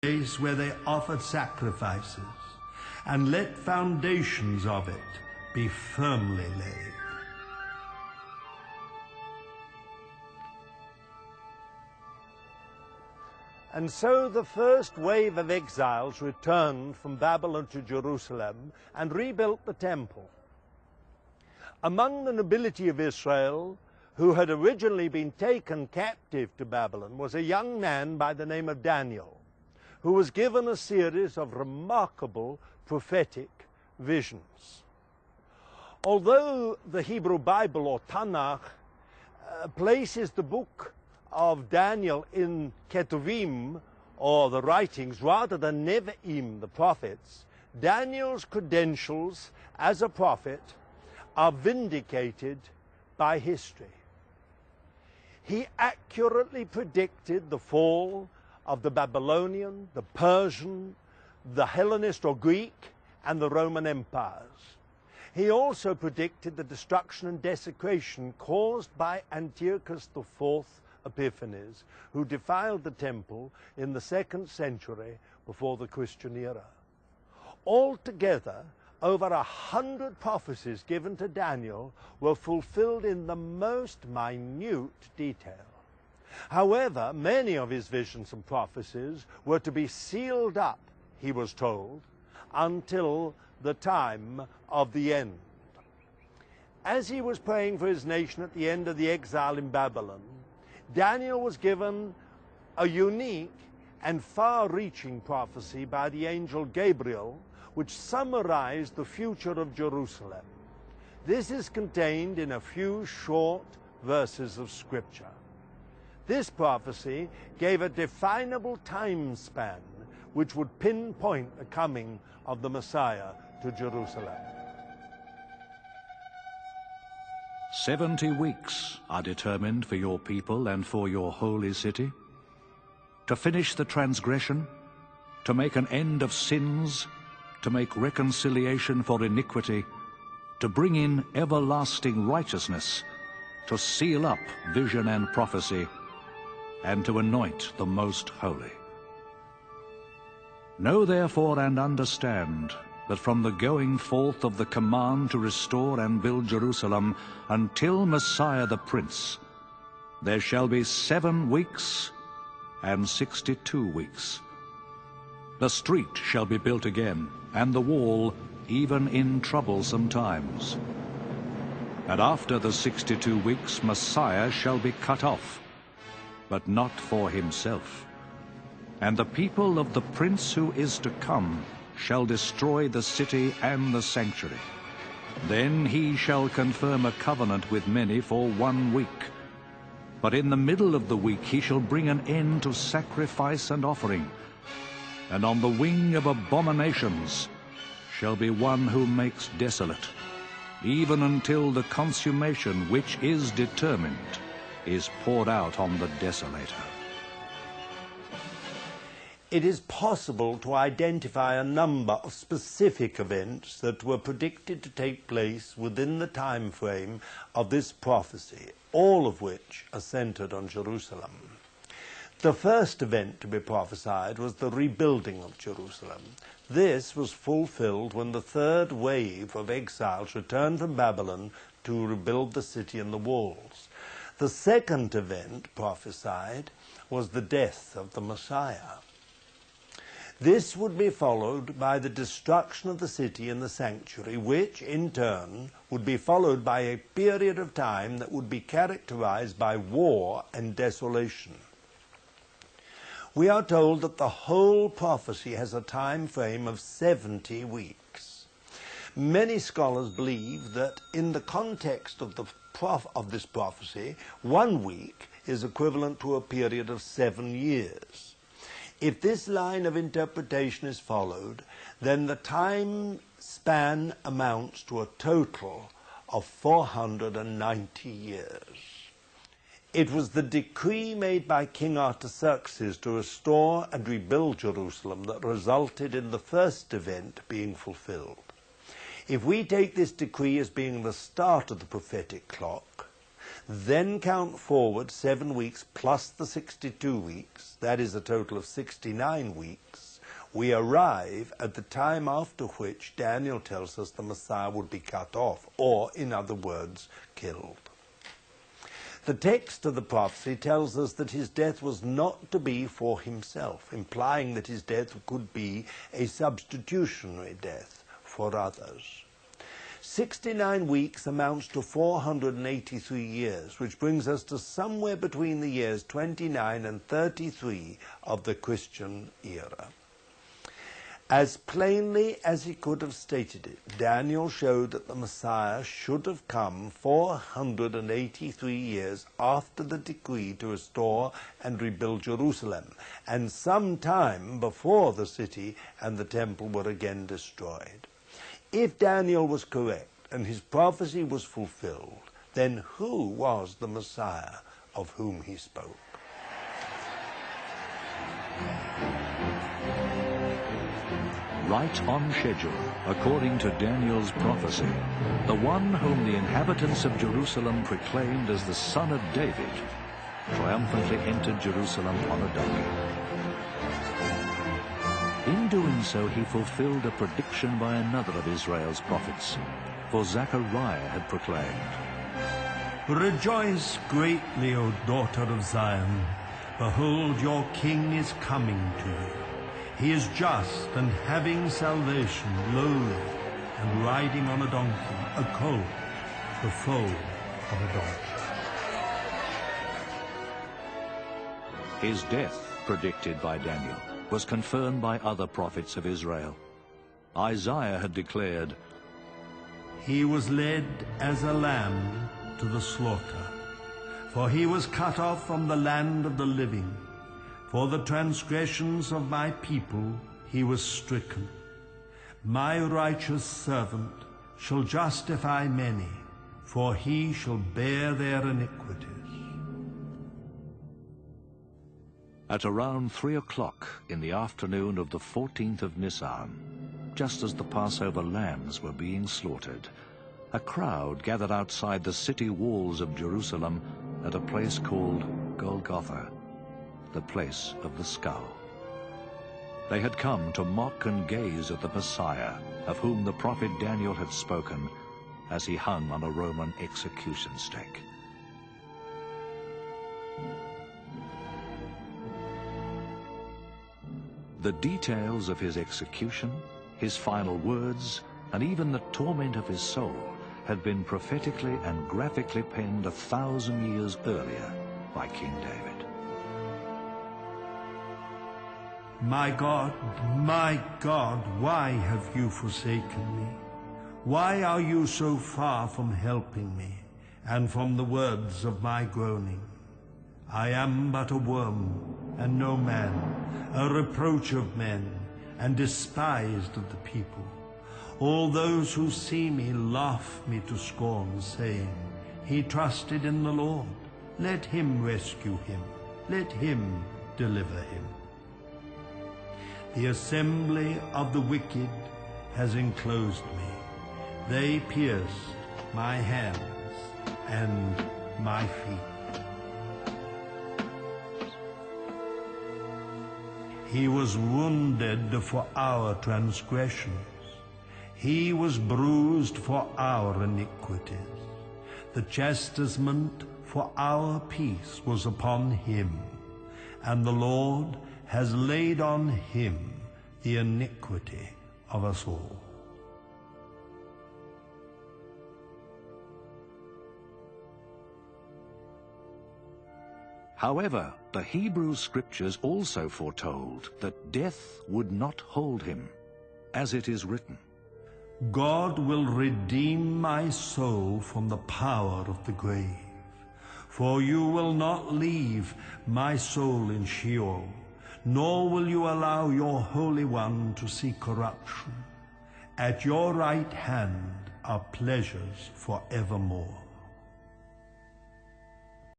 place where they offered sacrifices, and let foundations of it be firmly laid. And so the first wave of exiles returned from Babylon to Jerusalem and rebuilt the temple. Among the nobility of Israel, who had originally been taken captive to Babylon, was a young man by the name of Daniel, who was given a series of remarkable prophetic visions. Although the Hebrew Bible, or Tanakh, places the book of Daniel in Ketuvim, or the writings, rather than Nevi'im, the prophets, Daniel's credentials as a prophet are vindicated by history. He accurately predicted the fall of the Babylonian, the Persian, the Hellenist or Greek, and the Roman empires. He also predicted the destruction and desecration caused by Antiochus IV Epiphanes, who defiled the temple in the 2nd century before the Christian era. Altogether, over 100 prophecies given to Daniel were fulfilled in the most minute detail. However, many of his visions and prophecies were to be sealed up, he was told, until the time of the end. As he was praying for his nation at the end of the exile in Babylon, Daniel was given a unique and far-reaching prophecy by the angel Gabriel, which summarized the future of Jerusalem. This is contained in a few short verses of Scripture. This prophecy gave a definable time span which would pinpoint the coming of the Messiah to Jerusalem. 70 weeks are determined for your people and for your holy city, to finish the transgression, to make an end of sins, to make reconciliation for iniquity, to bring in everlasting righteousness, to seal up vision and prophecy, and to anoint the most holy. Know therefore and understand that from the going forth of the command to restore and build Jerusalem until Messiah the Prince, there shall be 7 weeks and 62 weeks. The street shall be built again, and the wall, even in troublesome times. And after the 62 weeks Messiah shall be cut off, but not for himself. And the people of the Prince who is to come shall destroy the city and the sanctuary. Then he shall confirm a covenant with many for 1 week. But in the middle of the week he shall bring an end to sacrifice and offering. And on the wing of abominations shall be one who makes desolate, even until the consummation which is determined is poured out on the desolator. It is possible to identify a number of specific events that were predicted to take place within the time frame of this prophecy, all of which are centered on Jerusalem. The first event to be prophesied was the rebuilding of Jerusalem. This was fulfilled when the 3rd wave of exiles returned from Babylon to rebuild the city and the walls. The second event prophesied was the death of the Messiah. This would be followed by the destruction of the city and the sanctuary, which in turn would be followed by a period of time that would be characterized by war and desolation. We are told that the whole prophecy has a time frame of 70 weeks. Many scholars believe that in the context of this prophecy, 1 week is equivalent to a period of 7 years. If this line of interpretation is followed, then the time span amounts to a total of 490 years. It was the decree made by King Artaxerxes to restore and rebuild Jerusalem that resulted in the first event being fulfilled. If we take this decree as being the start of the prophetic clock, Then count forward 7 weeks plus the 62 weeks, that is a total of 69 weeks. We arrive at the time after which Daniel tells us the Messiah would be cut off, or, in other words, killed. The text of the prophecy tells us that his death was not to be for himself, implying that his death could be a substitutionary death for others. 69 weeks amounts to 483 years, which brings us to somewhere between the years 29 and 33 of the Christian era. As plainly as he could have stated it, Daniel showed that the Messiah should have come 483 years after the decree to restore and rebuild Jerusalem, and some time before the city and the temple were again destroyed. If Daniel was correct and his prophecy was fulfilled, then who was the Messiah of whom he spoke? Right on schedule, according to Daniel's prophecy, the one whom the inhabitants of Jerusalem proclaimed as the Son of David triumphantly entered Jerusalem on a donkey. In doing so, he fulfilled a prediction by another of Israel's prophets, for Zechariah had proclaimed, "Rejoice greatly, O daughter of Zion. Behold, your king is coming to you. He is just and having salvation, lowly, and riding on a donkey, a colt, the foal of a donkey." His death, predicted by Daniel, was confirmed by other prophets of Israel. Isaiah had declared, "He was led as a lamb to the slaughter, for he was cut off from the land of the living. For the transgressions of my people he was stricken. My righteous servant shall justify many, for he shall bear their iniquities." At around 3 o'clock in the afternoon of the 14th of Nisan, just as the Passover lambs were being slaughtered, a crowd gathered outside the city walls of Jerusalem at a place called Golgotha, the place of the skull. They had come to mock and gaze at the Messiah, of whom the prophet Daniel had spoken, as he hung on a Roman execution stake. The details of his execution, his final words, and even the torment of his soul had been prophetically and graphically penned 1,000 years earlier by King David. My God, why have you forsaken me? Why are you so far from helping me, and from the words of my groaning? I am but a worm, and no man, a reproach of men, and despised of the people. All those who see me laugh me to scorn, saying, "He trusted in the Lord. Let him rescue him. Let him deliver him." The assembly of the wicked has enclosed me. They pierced my hands and my feet. He was wounded for our transgressions. He was bruised for our iniquities. The chastisement for our peace was upon him, and the Lord has laid on him the iniquity of us all. However, the Hebrew Scriptures also foretold that death would not hold him, as it is written, God will redeem my soul from the power of the grave. For you will not leave my soul in Sheol, nor will you allow your Holy One to see corruption. At your right hand are pleasures forevermore.